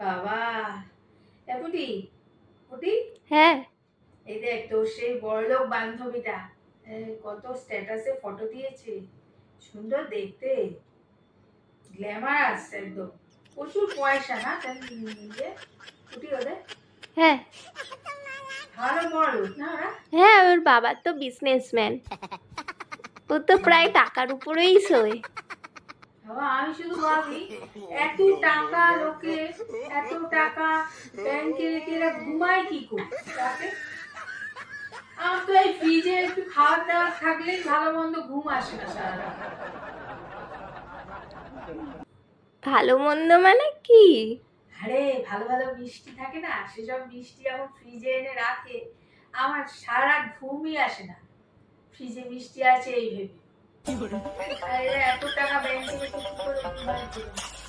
বাবা! এ পুটি, পুটি হ্যাঁ। এই দেখ তোর সেই বড়লোক বান্ধবীটা কত স্ট্যাটাসে ফটো দিয়েছে, সুন্দর দেখতে, গ্ল্যামারাস একদম, প্রচুর পয়সা না তার যে পুটি ওদের, হ্যাঁ। ভালো বড়লোক না ওরা? হ্যাঁ, ওর বাবা তো বিজনেসম্যান। ও তো প্রায় টাকার উপরেই সই। বাবা আমি শুধু ভাবি এত টাকা লোকে, এত টাকা ব্যাংকে রেখে এরা ঘুমায় কি করে রাতে? আমার তো এই ফ্রিজে একটু খাবার দাবার থাকলেই ভালো মন্দ ঘুম আসে না সারা রাত। ভালো মন্দ মানে কি? আরে ভালো ভালো মিষ্টি থাকে না, সেসব মিষ্টি যখন ফ্রিজে এনে রাখে আমার সারা রাত ঘুমই আসে না, ফ্রিজে মিষ্টি আছে এই ভেবে। আর এরা এত টাকা ব্যাংকে রেখে কি করে ঘুমায় কে জানে?